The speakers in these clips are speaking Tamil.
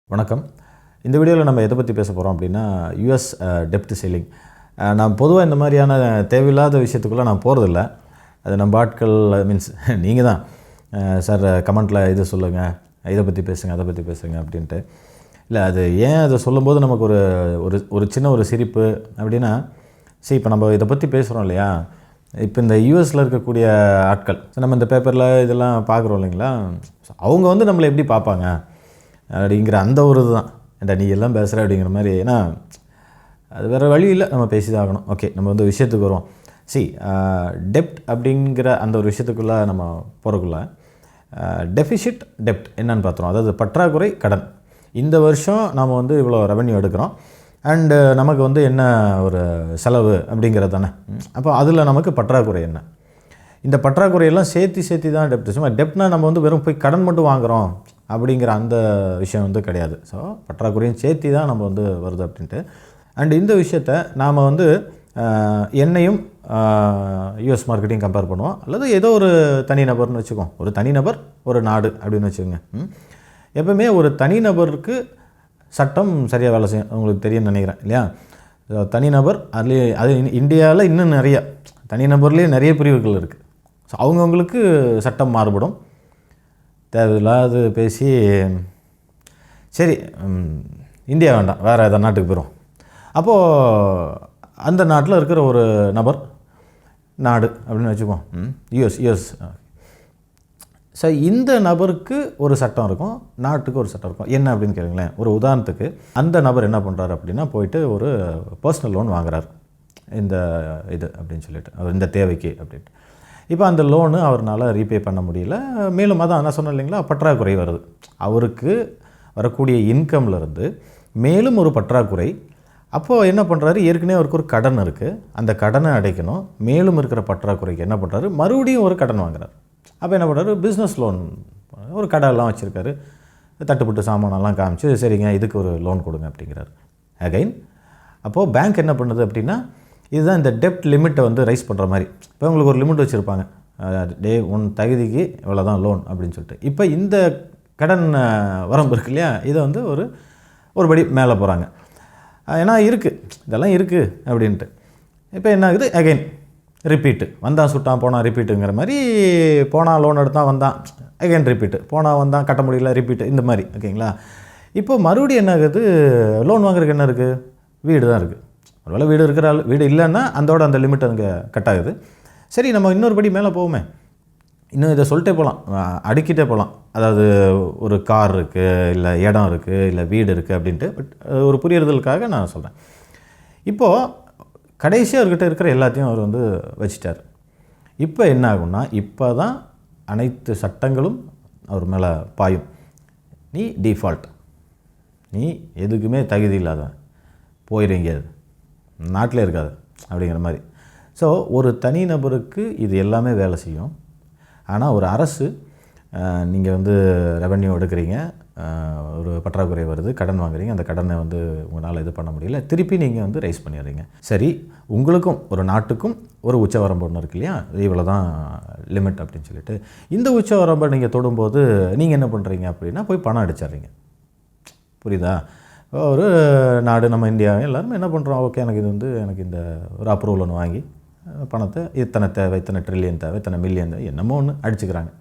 வணக்கம். இந்த வீடியோவில் நம்ம எதை பற்றி பேச போகிறோம் அப்படின்னா யூஎஸ் டெப்ட் செல்லிங். நான் பொதுவாக இந்த மாதிரியான தேவையில்லாத விஷயத்துக்குள்ளே நான் போகிறதில்ல. அது நம்ம ஆட்கள் மீன்ஸ் நீங்கள் தான் சார் கமெண்ட்டில் இது சொல்லுங்கள், இதை பற்றி பேசுங்க, அதை பற்றி பேசுங்க அப்படின்ட்டு. இல்லை, அது ஏன் அதை சொல்லும்போது நமக்கு ஒரு சின்ன ஒரு சிரிப்பு அப்படின்னா, சரி இப்போ நம்ம இதை பற்றி பேசுகிறோம் இல்லையா, இப்போ இந்த யூஎஸில் இருக்கக்கூடிய ஆட்கள் நம்ம இந்த பேப்பரில் இதெல்லாம் பார்க்குறோம் இல்லைங்களா, அவங்க வந்து நம்மளை எப்படி பார்ப்பாங்க அப்படிங்கிற அந்த ஒரு இதுதான். ஏன்டா நீ எல்லாம் பேசுகிற அப்படிங்கிற மாதிரி. ஏன்னா அது வேறு வழி இல்லை, நம்ம பேசி தான் ஆகணும். ஓகே, நம்ம வந்து விஷயத்துக்கு வருவோம். டெப்ட் அப்படிங்கிற அந்த ஒரு விஷயத்துக்குள்ளே நம்ம போகிறக்குள்ள டெஃபிசிட் டெப்ட் என்னன்னு பார்த்துறோம். அதாவது பற்றாக்குறை கடன். இந்த வருஷம் நாம் வந்து இவ்வளோ ரெவென்யூ எடுக்கிறோம் அண்டு நமக்கு வந்து என்ன ஒரு செலவு அப்படிங்கிறது தானே. அப்போ அதில் நமக்கு பற்றாக்குறை என்ன, இந்த பற்றாக்குறையெல்லாம் சேர்த்து தான் டெப்ட். சும்மா டெப்ட்னா நம்ம வந்து வெறும் போய் கடன் மட்டும் வாங்குகிறோம் அப்படிங்கிற அந்த விஷயம் வந்து கிடையாது. ஸோ பற்றாக்குறையும் சேர்த்து தான் நம்ம வந்து வருது அப்படின்ட்டு. அண்ட் இந்த விஷயத்தை நாம் வந்து என்னையும் யூஎஸ் மார்க்கெட்டையும் கம்பேர் பண்ணுவோம், அல்லது ஏதோ ஒரு தனிநபர்னு வச்சுக்கோம். ஒரு தனிநபர், ஒரு நாடு அப்படின்னு வச்சுக்கோங்க. எப்பவுமே ஒரு தனிநபருக்கு சட்டம் சரியாக வேலை செய்யும், உங்களுக்கு தெரியும்னு நினைக்கிறேன் இல்லையா. தனிநபர் அதுலேயே அது இந்தியாவில் இன்னும் நிறைய தனிநபர்லேயே நிறைய பிரிவுகள் இருக்குது. ஸோ அவங்கவுங்களுக்கு சட்டம் மாறுபடும். தேவையில்லாது பேசி சரி இந்தியா வேண்டாம், வேறு எதாவது நாட்டுக்கு போயிடும். அப்போது அந்த நாட்டில் இருக்கிற ஒரு நபர், நாடு அப்படின்னு வச்சுப்போம், யூஎஸ். ஸோ இந்த நபருக்கு ஒரு சட்டம் இருக்கும், நாட்டுக்கு ஒரு சட்டம் இருக்கும். என்ன அப்படின்னு கேளுங்களேன். ஒரு உதாரணத்துக்கு அந்த நபர் என்ன பண்ணுறாரு அப்படின்னா, போயிட்டு ஒரு பர்சனல் லோன் வாங்குறாரு, இந்த இது அப்படின்னு சொல்லிட்டு, இந்த தேவைக்கு அப்படின்ட்டு. இப்போ அந்த லோனு அவரால் ரீபே பண்ண முடியல. மேலும் அதான் நான் சொன்னேன் இல்லைங்களா, பற்றாக்குறை வருது. அவருக்கு வரக்கூடிய இன்கம்லேருந்து மேலும் ஒரு பற்றாக்குறை. அப்போது என்ன பண்ணுறாரு, ஏற்கனவே அவருக்கு ஒரு கடன் இருக்குது, அந்த கடனை அடைக்கணும். மேலும் இருக்கிற பற்றாக்குறைக்கு என்ன பண்ணுறாரு, மறுபடியும் ஒரு கடன் வாங்குறாரு. அப்போ என்ன பண்ணுறாரு, பிஸ்னஸ் லோன், ஒரு கடையெல்லாம் வச்சுருக்காரு, தட்டுப்பட்டு சாமானெல்லாம் காமிச்சு சரிங்க இதுக்கு ஒரு லோன் கொடுங்க அப்படிங்கிறாரு. அகைன் அப்போது பேங்க் என்ன பண்ணுது அப்படின்னா, இதுதான் இந்த டெப்ட் லிமிட்டை வந்து ரைஸ் பண்ணுற மாதிரி. இப்போ உங்களுக்கு ஒரு லிமிட் வச்சுருப்பாங்க, உன் தகுதிக்கு இவ்வளோ தான் லோன் அப்படின்னு சொல்லிட்டு. இப்போ இந்த கடன் வரம்பு இருக்கு இல்லையா, இதை வந்து ஒரு படி மேலே போகிறாங்க. ஏன்னா இருக்குது, இதெல்லாம் இருக்குது அப்படின்ட்டு. இப்போ என்ன ஆகுது, அகைன் ரிப்பீட்டு. வந்தான் சுட்டான் போனால் ரிப்பீட்டுங்கிற மாதிரி. போனால் லோன் எடுத்தான் வந்தான், அகைன் ரிப்பீட்டு. போனால் வந்தான் கட்ட முடியல, ரிப்பீட்டு, இந்த மாதிரி. ஓகேங்களா. இப்போ மறுபடியும் என்ன ஆகுது, லோன் வாங்குறதுக்கு என்ன இருக்குது, வீடு தான் இருக்குது. ஒருவேளை வீடு இருக்கிற வீடு இல்லைன்னா அந்த லிமிட் அங்கே கட் ஆகுது. சரி, நம்ம இன்னொரு படி மேலே போவோமே, இன்னும் இதை சொல்லிட்டே போகலாம், அடுக்கிட்டே போகலாம். அதாவது ஒரு கார் இருக்குது, இல்லை இடம் இருக்குது, இல்லை வீடு இருக்குது அப்படின்ட்டு. பட் ஒரு புரியுறதுக்காக நான் சொல்கிறேன். இப்போது கடைசியாக அவர்கிட்ட இருக்கிற எல்லாத்தையும் அவர் வந்து வச்சிட்டார். இப்போ என்ன ஆகும்னா, இப்போ தான் அனைத்து சட்டங்களும் அவர் மேலே பாயும். நீ டிஃபால்ட், நீ எதுக்குமே தகுதி இல்லாத, போயிடுங்க, நாட்டிலே இருக்காது அப்படிங்கிற மாதிரி. ஸோ ஒரு தனிநபருக்கு இது எல்லாமே வேலை செய்யும். ஆனால் ஒரு அரசு, நீங்கள் வந்து ரெவென்யூ எடுக்கிறீங்க, ஒரு பற்றாக்குறை வருது, கடன் வாங்குறீங்க, அந்த கடனை வந்து உங்களால் இது பண்ண முடியல, திருப்பி நீங்கள் வந்து ரைஸ் பண்ணிடுறீங்க. சரி, உங்களுக்கும் ஒரு நாட்டுக்கும் ஒரு உச்சவரம்பு ஒன்று இருக்கு இல்லையா, இவ்வளோ தான் லிமிட் அப்படின்னு சொல்லிட்டு. இந்த உச்சவரம்பை நீங்கள் தொடும்போது நீங்கள் என்ன பண்ணுறீங்க அப்படின்னா, போய் பணம் அடிச்சிட்றீங்க. புரியுதா. ஒரு நாடு, நம்ம இந்தியா எல்லாருமே என்ன பண்ணுறோம், ஓகே எனக்கு இந்த ஒரு அப்ரூவல் ஒன்று வாங்கி பணத்தை இத்தனை தேவை, இத்தனை ட்ரில்லியன் தேவை, இத்தனை மில்லியன் தேவை, என்னமோ ஒன்று அடிச்சுக்கிறாங்க,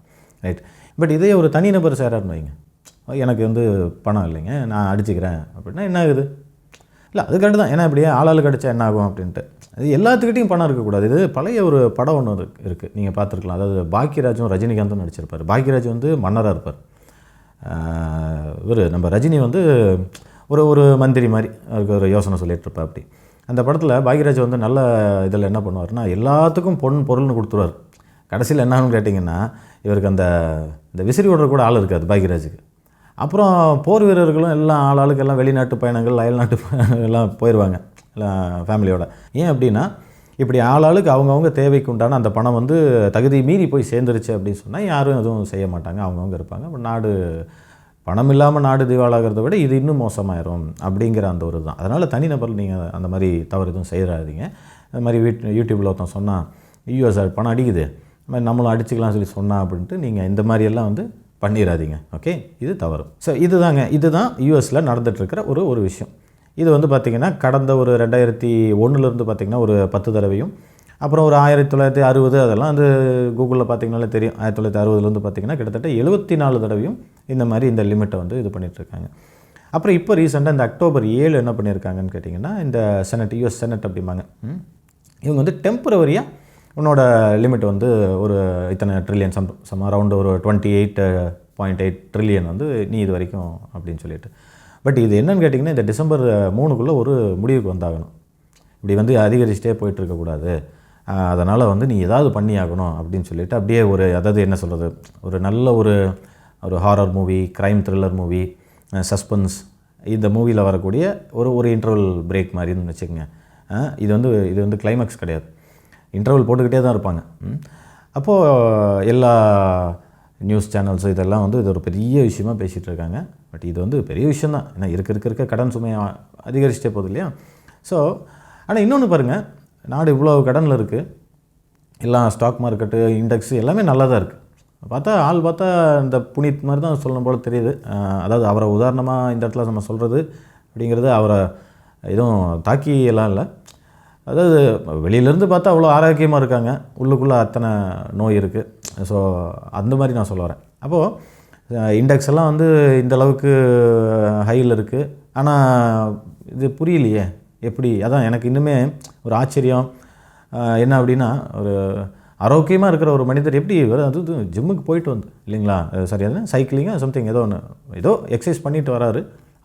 ரைட். பட் இதே ஒரு தனிநபர் சேராருன்னு வைங்க, எனக்கு வந்து பணம் இல்லைங்க, நான் அடிச்சுக்கிறேன் அப்படின்னா என்ன ஆகுது. இல்லை, அது கரெக்டு தான். ஏன்னா இப்படியே ஆளாளுக்கு அடித்தா என்ன ஆகும் அப்படின்ட்டு. அது எல்லாத்துக்கிட்டையும் பணம் இருக்கக்கூடாது. இது பழைய ஒரு படம் ஒன்று இருக்குது, நீங்கள் பார்த்துருக்கலாம். அதாவது பாக்யராஜும் ரஜினிகாந்தும் நடிச்சிருப்பார். பாக்யராஜ் வந்து மன்னராக இருப்பார். இவர் நம்ம ரஜினி வந்து ஒரு மந்திரி மாதிரி அவருக்கு ஒரு யோசனை சொல்லிகிட்டு இருப்பா. அப்படி அந்த படத்தில் பாக்யராஜ் வந்து நல்ல இதில் என்ன பண்ணுவார்னா, எல்லாத்துக்கும் பொருள்னு கொடுத்துருவார். கடைசியில் என்னான்னு கேட்டிங்கன்னா, இவருக்கு இந்த விசிறி ஓடுற கூட ஆள் இருக்காது பாக்யராஜுக்கு. அப்புறம் போர் வீரர்களும் எல்லாம் ஆளுக்கு எல்லாம் வெளிநாட்டு பயணங்கள், அயல்நாட்டு எல்லாம் போயிடுவாங்க எல்லாம் ஃபேமிலியோட. ஏன் அப்படின்னா, இப்படி ஆளுக்கு அவங்கவுங்க தேவைக்கு உண்டான அந்த பணம் வந்து தகுதி மீறி போய் சேர்ந்துருச்சு அப்படின்னு சொன்னால் யாரும் எதுவும் செய்ய மாட்டாங்க, அவங்கவுங்க இருப்பாங்க. நாடு பணம் இல்லாமல் நாடு திவாலாகிறத விட இது இன்னும் மோசமாயிரும் அப்படிங்கிற அந்த ஒரு தான். அதனால் தனிநபர் நீங்கள் அந்த மாதிரி தவறு எதுவும் செய்கிறாதீங்க. அது மாதிரி யூடியூப்பில் ஒருத்தன் சொன்னால், யூஎஸ் பணம் அடிக்குது, நம்மளும் அடிச்சுக்கலாம் சொல்லி சொன்னா அப்படின்ட்டு நீங்கள் இந்த மாதிரியெல்லாம் வந்து பண்ணிடாதீங்க. ஓகே, இது தவறு. ஸோ இதுதான் யூஎஸில் நடந்துகிட்ருக்கிற ஒரு விஷயம். இது வந்து பார்த்திங்கன்னா கடந்த ஒரு 2001 பார்த்திங்கன்னா ஒரு 10 தடவையும், அப்புறம் ஒரு 1960 அதெல்லாம் வந்து கூகுளில் பார்த்திங்கனாலே தெரியும். 1960 பார்த்திங்கன்னா கிட்டத்தட்ட 74 தடவையும் இந்த மாதிரி இந்த லிமிட்டை வந்து இது பண்ணிகிட்ருக்காங்க. அப்புறம் இப்போ ரீசெண்டாக இந்த அக்டோபர் 7 என்ன பண்ணியிருக்காங்கன்னு கேட்டிங்கன்னா, இந்த செனட், யூஎஸ் செனட் அப்படிம்பாங்க, இவங்க வந்து டெம்பரவரியாக உன்னோட லிமிட் வந்து ஒரு இத்தனை ட்ரில்லியன் சம் அரவுண்டு ஒரு 28.8 ட்ரில்லியன் வந்து நீ இது வரைக்கும் அப்படின்னு சொல்லிட்டு. பட் இது என்னன்னு கேட்டிங்கன்னா, இந்த டிசம்பர் 3க்குள்ளே ஒரு முடிவுக்கு வந்தாகணும். இப்படி வந்து அதிகரிச்சுட்டே போயிட்டுருக்கக்கூடாது, அதனால் வந்து நீ ஏதாவது பண்ணி ஆகணும் அப்படின்னு சொல்லிட்டு அப்படியே அதாவது என்ன சொல்கிறது, ஒரு நல்ல ஒரு horror movie, crime thriller movie, suspense, இந்த மூவியில் வரக்கூடிய ஒரு இன்டர்வல் பிரேக் மாதிரின்னு வச்சுக்கோங்க. இது வந்து கிளைமேக்ஸ் கிடையாது, இன்டர்வல் போட்டுக்கிட்டே தான் இருப்பாங்க. அப்போது எல்லா நியூஸ் சேனல்ஸு இதெல்லாம் வந்து இது ஒரு பெரிய விஷயமாக பேசிகிட்டு இருக்காங்க. பட் இது வந்து பெரிய விஷயந்தான், ஏன்னா இருக்க கடன் சுமையை அதிகரிச்சிட்டே போகுது இல்லையா. ஸோ ஆனால் இன்னொன்று பாருங்கள், நாடு இவ்வளோ கடனில் இருக்குது, எல்லாம் ஸ்டாக் மார்க்கெட்டு, இண்டெக்ஸு எல்லாமே நல்லா தான் இருக்குது. பார்த்தா இந்த புனித் மாதிரி தான் சொல்லணும் போல் தெரியுது. அதாவது அவரை உதாரணமாக இந்த இடத்துல நம்ம சொல்கிறது அப்படிங்கிறது அவரை எதுவும் தாக்கி எல்லாம் இல்லை. அதாவது வெளியிலேருந்து பார்த்தா அவ்வளோ ஆரோக்கியமாக இருக்காங்க, உள்ளுக்குள்ளே அத்தனை நோய் இருக்குது. ஸோ அந்த மாதிரி நான் சொல்ல வரேன். அப்போது இண்டெக்ஸ் எல்லாம் வந்து இந்த அளவுக்கு ஹையில் இருக்குது, ஆனால் இது புரியலையே எப்படி. அதான் எனக்கு இன்னுமே ஒரு ஆச்சரியம் என்ன அப்படின்னா, ஒரு ஆரோக்கியமாக இருக்கிற ஒரு மனிதர் எப்படி அது ஜிம்முக்கு போயிட்டு வந்து இல்லைங்களா, சரி அது சைக்கிளிங்காக சம்திங் ஏதோ எக்ஸசைஸ் பண்ணிட்டு வராரு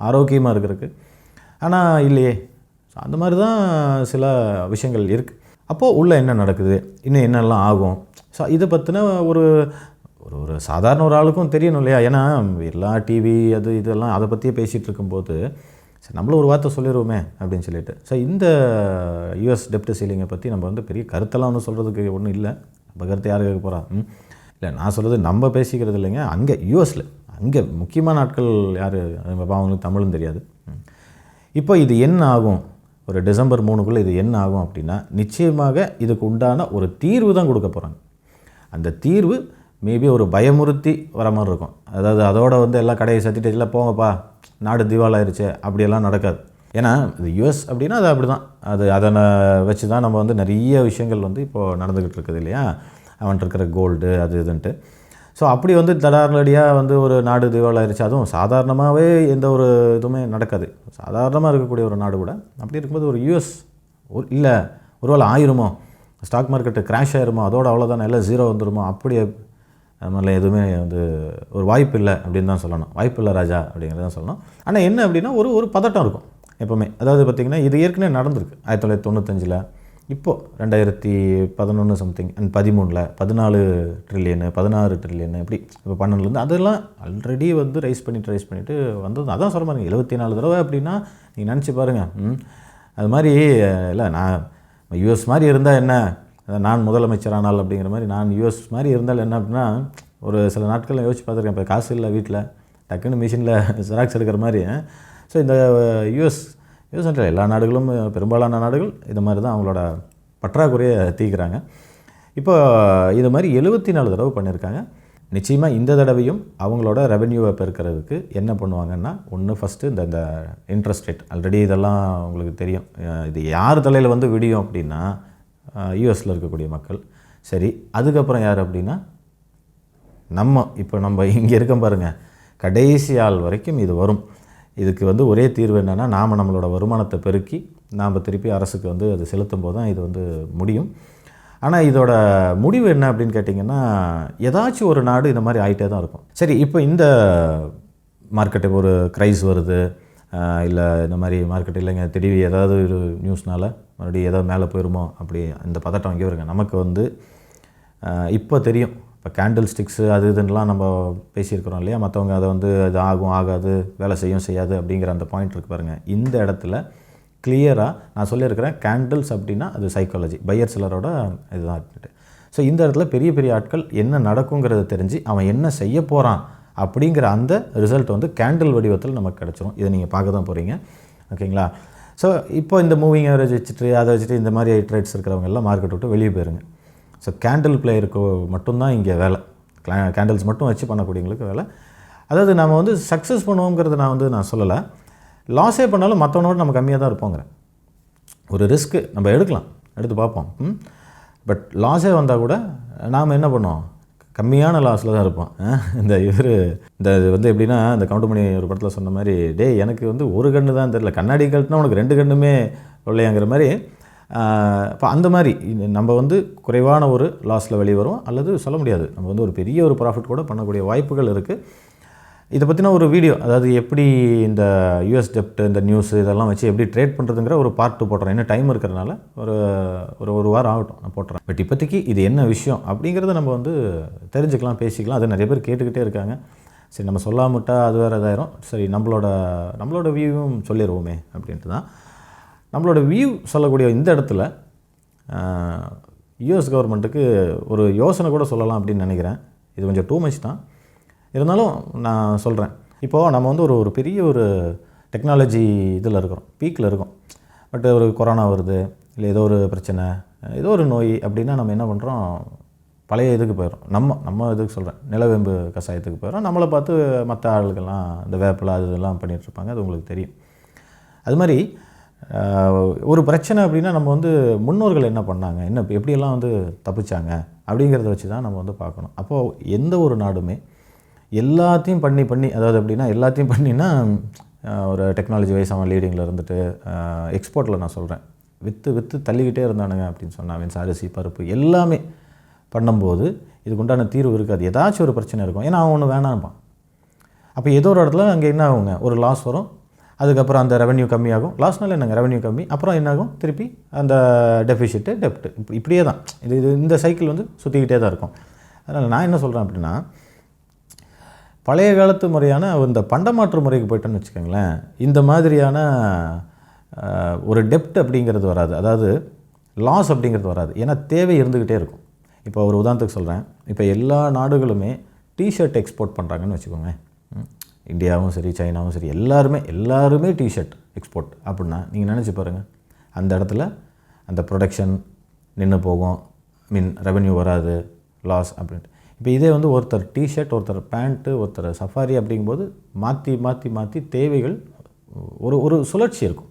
ஆரோக்கியமாக இருக்கிறதுக்கு, ஆனால் இல்லையே. ஸோ அந்த மாதிரி தான் சில விஷயங்கள் இருக்குது. அப்போது உள்ளே என்ன நடக்குது, இன்னும் என்னெல்லாம் ஆகும், ஸோ இதை பற்றின ஒரு சாதாரண ஒரு ஆளுக்கும் தெரியணும் இல்லையா. ஏன்னா எல்லா டிவி இதெல்லாம் அதை பற்றியே பேசிகிட்டு இருக்கும்போது சரி நம்மளும் ஒரு வார்த்தை சொல்லிடுவோமே அப்படின்னு சொல்லிட்டு. ஸோ இந்த யூஎஸ் டெப்ட் சீலிங்கை பற்றி நம்ம வந்து பெரிய கருத்தெல்லாம் ஒன்றும் சொல்கிறதுக்கு ஒன்றும் இல்லை. நம்ம கருத்தை யார் கேட்க போகிறா? இல்லை, நான் சொல்கிறது நம்ம பேசிக்கிறது இல்லைங்க, அங்கே யூஎஸில் அங்கே முக்கியமான ஆட்கள் யார், அவங்களுக்கு தமிழும் தெரியாது. இப்போ இது என்ன ஆகும், ஒரு டிசம்பர் 3க்குள்ளே இது என்ன ஆகும் அப்படின்னா, நிச்சயமாக இதுக்கு உண்டான ஒரு தீர்வு தான் கொடுக்க போகிறாங்க. அந்த தீர்வு மேபி ஒரு பயமுறுத்தி வர மாதிரி இருக்கும். அதாவது அதோட வந்து எல்லாம் கடையை சத்திட்டு இல்லை போங்கப்பா நாடு திவாலாயிருச்சு அப்படியெல்லாம் நடக்காது. ஏன்னா இது யூஎஸ் அப்படின்னா அது அப்படி தான், அதனை வச்சு தான் நம்ம வந்து நிறைய விஷயங்கள் வந்து இப்போது நடந்துக்கிட்டு இருக்குது இல்லையா. அவன்ட்டு இருக்கிற கோல்டு இதுன்ட்டு. ஸோ அப்படி வந்து தடாரடியாக வந்து ஒரு நாடு திவாலாயிருச்சு, அதுவும் சாதாரணமாகவே எந்த ஒரு இதுவுமே நடக்காது, சாதாரணமாக இருக்கக்கூடிய ஒரு நாடு கூட. அப்படி இருக்கும்போது ஒரு யூஎஸ் இல்லை ஒருவேளை ஆயிருமோ, ஸ்டாக் மார்க்கெட்டு கிராஷ் ஆயிருமோ, அதோட அவ்வளோதானே, எல்லாம் ஜீரோ வந்துடுமோ, அப்படி அது மாதிரிலாம் எதுவுமே வந்து ஒரு வாய்ப்பு இல்லை அப்படின்னு தான் சொல்லணும். வாய்ப்பு இல்லை ராஜா அப்படிங்கிறது தான் சொல்லணும். ஆனால் என்ன அப்படின்னா ஒரு பதட்டம் இருக்கும் எப்போவுமே. அதாவது பார்த்திங்கன்னா இது ஏற்கனவே நடந்திருக்கு 1995, இப்போது 2011 சம்திங் அண்ட் 13 14 ட்ரில்லியனு 16 ட்ரில்லியனு இப்படி இப்போ 12 அதெல்லாம் ஆல்ரெடி வந்து ரைஸ் பண்ணிட்டு வந்தது. அதான் சொல்ல பாருங்க 74 தடவை அப்படின்னா நீங்கள் நினச்சி பாருங்கள். அது மாதிரி இல்லை, நான் யூஎஸ் மாதிரி இருந்தால் என்ன, நான் முதலமைச்சரானால் அப்படிங்கிற மாதிரி, நான் யூஎஸ் மாதிரி இருந்தால் என்ன அப்படின்னா, ஒரு சில நாட்கள் யோசிச்சு பார்த்துருக்கேன். இப்போ காசு இல்லை வீட்டில், டக்குன்னு மிஷினில் ஜெராக்ஸ் எடுக்கிற மாதிரி. ஸோ இந்த யூஎஸ் எல்லா நாடுகளும், பெரும்பாலான நாடுகள் இது மாதிரி தான் அவங்களோட பற்றாக்குறையை தீர்க்கிறாங்க. இப்போ இது மாதிரி 74 தடவை பண்ணியிருக்காங்க. நிச்சயமாக இந்த தடவையும் அவங்களோட ரெவென்யூவை பெருக்கிறதுக்கு என்ன பண்ணுவாங்கன்னா, ஒன்று ஃபஸ்ட்டு இந்த இன்ட்ரெஸ்ட் ரேட், ஆல்ரெடி இதெல்லாம் உங்களுக்கு தெரியும். இது யார் தலையில் வந்து விடியும் அப்படின்னா யூஎஸில் இருக்கக்கூடிய மக்கள். சரி, அதுக்கப்புறம் யார் அப்படின்னா நம்ம இங்கே இருக்கோம் பாருங்கள், கடைசி ஆள் வரைக்கும் இது வரும். இதுக்கு வந்து ஒரே தீர்வு என்னென்னா, நாம் நம்மளோட வருமானத்தை பெருக்கி நாம் திருப்பி அரசுக்கு வந்து அது செலுத்தும் போது தான் இது வந்து முடியும். ஆனால் இதோட முடிவு என்ன அப்படின்னு கேட்டிங்கன்னா, ஏதாச்சும் ஒரு நாடு இந்த மாதிரி ஆகிட்டே தான் இருக்கும். சரி, இப்போ இந்த மார்க்கெட்டு ஒரு க்ரைஸ் வருது, இல்லை இந்த மாதிரி மார்க்கெட் இல்லைங்க திடீர்னு ஏதாவது ஒரு நியூஸ்னால் மறுபடியும் ஏதாவது மேலே போயிருமோ அப்படி அந்த பதட்டம் அங்கே வருங்க. நமக்கு வந்து இப்போ தெரியும், இப்போ கேண்டில்ஸ்டிக்ஸு இதுன்னெலாம் நம்ம பேசியிருக்கிறோம் இல்லையா. மற்றவங்க அதை வந்து இது ஆகும் ஆகாது, வேலை செய்யாது அப்படிங்கிற அந்த பாயிண்ட் இருக்குது பாருங்கள். இந்த இடத்துல கிளியராக நான் சொல்லியிருக்கிறேன், கேண்டில்ஸ் அப்படின்னா அது சைக்காலஜி, பையர் செல்லரோட இதுதான். ஸோ இந்த இடத்துல பெரிய பெரிய ஆட்கள் என்ன நடக்குங்கிறத தெரிஞ்சு அவன் என்ன செய்ய போகிறான் அப்படிங்கிற அந்த ரிசல்ட் வந்து கேண்டில் வடிவத்தில் நமக்கு கிடச்சிரும். இதை நீங்கள் பார்க்க தான் போகிறீங்க, ஓகேங்களா. ஸோ இப்போ இந்த மூவிங் ஆவரேஜ் வச்சுட்டு அதை வச்சுட்டு இந்த மாதிரி ட்ரேட்ஸ் இருக்கிறவங்க எல்லாம் மார்க்கெட் விட்டு வெளியே போயிருங்க. ஸோ கேண்டில் பிளேயருக்கு மட்டும்தான் இங்கே வேலை. கேண்டில்ஸ் மட்டும் வச்சு பண்ணக்கூடியவங்களுக்கு வேலை. அதாவது நம்ம வந்து சக்ஸஸ் பண்ணுவோங்கிறத நான் சொல்லலை. லாஸே பண்ணாலும் மற்றவனோட நம்ம கம்மியாக தான் இருப்போங்கிறேன். ஒரு ரிஸ்க்கு நம்ம எடுத்து பார்ப்போம். பட் லாஸே வந்தால் கூட நாம் என்ன பண்ணுவோம், கம்மியான லாஸில் தான் இருப்போம். இந்த எப்படின்னா, இந்த கவுண்டமணி ஒரு படத்தில் சொன்ன மாதிரி, டேய் எனக்கு ஒரு கண்ணு தான் தெரியல, கண்ணாடி கழட்டினா உனக்கு 2 கண்ணுமே இல்லையாங்கிற மாதிரி. இப்போ அந்த மாதிரி நம்ம குறைவான ஒரு லாஸில் வெளியே வரும், அல்லது சொல்ல முடியாது, நம்ம ஒரு பெரிய ஒரு ப்ராஃபிட் கூட பண்ணக்கூடிய வாய்ப்புகள் இருக்குது. இதை பற்றின ஒரு வீடியோ, அதாவது எப்படி இந்த யூஎஸ் டெப்ட், இந்த நியூஸ் இதெல்லாம் வச்சு எப்படி ட்ரேட் பண்ணுறதுங்கிற ஒரு பார்ட் 2 போட்டுறேன். இன்னும் டைம் இருக்கிறதுனால ஒரு வாரம் ஆகட்டும், நான் போட்டுறேன். பட் இப்போதைக்கு இது என்ன விஷயம் அப்படிங்கிறத நம்ம தெரிஞ்சுக்கலாம், பேசிக்கலாம். அது நிறைய பேர் கேட்டுக்கிட்டே இருக்காங்க. சரி, நம்ம சொல்லாமட்டா அது வேறு இதாயிரும். சரி, நம்மளோட வியூவும் சொல்லிடுவோமே அப்படின்ட்டு தான். நம்மளோட வியூ சொல்லக்கூடிய இந்த இடத்துல யூஎஸ் கவர்மெண்ட்டுக்கு ஒரு யோசனை கூட சொல்லலாம் அப்படின்னு நினைக்கிறேன். இது கொஞ்சம் டூ மச் தான், இருந்தாலும் நான் சொல்கிறேன். இப்போது நம்ம ஒரு பெரிய ஒரு டெக்னாலஜி இதில் இருக்கிறோம், பீக்கில் இருக்கோம். பட் ஒரு கொரோனா வருது, இல்லை ஏதோ ஒரு பிரச்சனை, ஏதோ ஒரு நோய் அப்படின்னா நம்ம என்ன பண்ணுறோம், பழைய இதுக்கு போயிடும். நம்ம இதுக்கு சொல்கிறேன், நிலவேம்பு கஷாயத்துக்கு போயிடும். நம்மளை பார்த்து மற்ற ஆளுக்கெல்லாம் இந்த வேப்பிலை அது இதெல்லாம் பண்ணிகிட்ருப்பாங்க, அது உங்களுக்கு தெரியும். அது மாதிரி ஒரு பிரச்சனை அப்படின்னா நம்ம முன்னோர்கள் என்ன பண்ணாங்க, எப்படியெல்லாம் தப்பிச்சாங்க அப்படிங்கிறத வச்சு தான் நம்ம பார்க்கணும். அப்போது எந்த ஒரு நாடுமே எல்லாத்தையும் பண்ணி அதாவது எப்படின்னா, எல்லாத்தையும் பண்ணினா ஒரு டெக்னாலஜி வைஸ் அவன் லீடிங்கில் இருந்துட்டு எக்ஸ்போர்ட்டில் நான் சொல்கிறேன், விற்று தள்ளிக்கிட்டே இருந்தானுங்க அப்படின்னு சொன்னான். மீன்ஸ் அரிசி பருப்பு எல்லாமே பண்ணும்போது இதுக்கு உண்டான தீர்வு இருக்காது. ஏதாச்சும் ஒரு பிரச்சனை இருக்கும். ஏன்னா அவன் ஒன்று வேணாம்பான். அப்போ ஏதோ ஒரு இடத்துல அங்கே என்ன ஆகுங்க, ஒரு லாஸ் வரும். அதுக்கப்புறம் அந்த ரெவன்யூ கம்மியாகும். லாஸ்னால என்னங்க, ரெவன்யூ கம்மி. அப்புறம் என்னாகும், திருப்பி அந்த டெபிசிட்டு டெப்ட்டு இப்படியே தான் இந்த சைக்கிள் சுற்றிக்கிட்டே தான் இருக்கும். அதனால் நான் என்ன சொல்கிறேன் அப்படின்னா, பழைய காலத்து முறையான இந்த பண்டமாற்று முறைக்கு போய்ட்டோன்னு வச்சுக்கோங்களேன், இந்த மாதிரியான ஒரு டெப்ட் அப்படிங்கிறது வராது, அதாவது லாஸ் அப்படிங்கிறது வராது. ஏன்னா தேவை இருந்துக்கிட்டே இருக்கும். இப்போ ஒரு உதாரணத்துக்கு சொல்கிறேன், இப்போ எல்லா நாடுகளுமே டிஷர்ட் எக்ஸ்போர்ட் பண்ணுறாங்கன்னு வச்சுக்கோங்க. இந்தியாவும் சரி, சைனாவும் சரி, எல்லாருமே டிஷர்ட் எக்ஸ்போர்ட் அப்படின்னா நீங்கள் நினச்சி பாருங்கள், அந்த இடத்துல அந்த ப்ரொடக்ஷன் நின்று போகும், ரெவென்யூ வராது, லாஸ் அப்படின்ட்டு. இப்போ இதே ஒருத்தர் டிஷர்ட், ஒருத்தர் பேண்ட்டு, ஒருத்தர் சஃபாரி அப்படிங்கும்போது மாற்றி தேவைகள் ஒரு சுழற்சி இருக்கும்.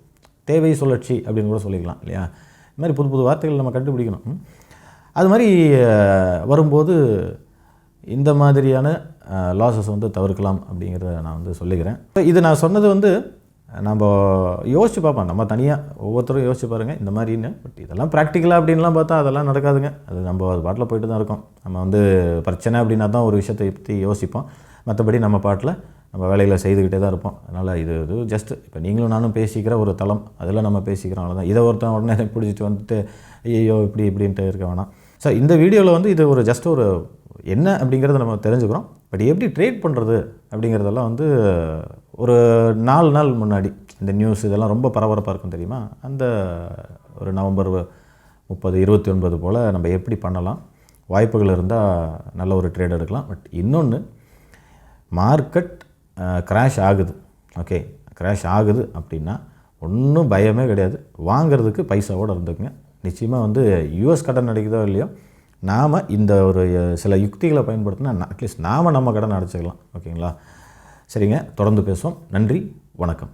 தேவை சுழற்சி அப்படின்னு கூட சொல்லிக்கலாம் இல்லையா? இது மாதிரி புது வார்த்தைகள் நம்ம கண்டுபிடிக்கணும். அது மாதிரி வரும்போது இந்த மாதிரியான லாஸஸ் தவிர்க்கலாம் அப்படிங்கிறத நான் சொல்லிக்கிறேன். இது நான் சொன்னது நம்ம யோசித்து பார்ப்போம், நம்ம தனியாக ஒவ்வொருத்தரும் யோசிச்சு பாருங்கள் இந்த மாதிரின்னு. பட் இதெல்லாம் ப்ராக்டிக்கலாக அப்படின்லாம் பார்த்தா அதெல்லாம் நடக்காதுங்க. அது நம்ம அது பாட்டில் போயிட்டு தான் இருக்கோம். நம்ம பிரச்சனை அப்படின்னா தான் ஒரு விஷயத்தை பற்றி யோசிப்போம். மற்றபடி நம்ம பாட்டில் நம்ம வேலைகளை செய்துக்கிட்டே தான் இருப்போம். அதனால் இது ஜஸ்ட்டு இப்போ நீங்களும் நானும் பேசிக்கிற ஒரு தளம், அதில் நம்ம பேசிக்கிறோம், அவ்வளோதான். இதை ஒருத்தன் உடனே பிடிச்சிட்டு ஐயோ இப்படின்ட்டு இருக்க வேணாம். ஸோ இந்த வீடியோவில் இது ஒரு ஜஸ்ட் ஒரு என்ன அப்படிங்கிறத நம்ம தெரிஞ்சுக்கிறோம். பட் எப்படி ட்ரேட் பண்ணுறது அப்படிங்கிறதெல்லாம் ஒரு 4 நாள் முன்னாடி இந்த நியூஸ் இதெல்லாம் ரொம்ப பரபரப்பாக இருக்கும் தெரியுமா? அந்த ஒரு நவம்பர் 30, 29 போல் நம்ம எப்படி பண்ணலாம், வாய்ப்புகள் இருந்தால் நல்ல ஒரு ட்ரேட் எடுக்கலாம். பட் இன்னொன்று, மார்க்கெட் கிராஷ் ஆகுது, ஓகே, கிராஷ் ஆகுது அப்படின்னா ஒன்றும் பயமே கிடையாது. வாங்கிறதுக்கு பைசாவோடு இருந்துக்குங்க. நிச்சயமாக யூஎஸ் கடன் அடைக்குதோ இல்லையோ, நாம் இந்த ஒரு சில யுக்திகளை பயன்படுத்தினா அட்லீஸ்ட் நாம் நம்ம கடன் அடைச்சிக்கலாம். ஓகேங்களா? சரிங்க, தொடர்ந்து பேசுவோம். நன்றி, வணக்கம்.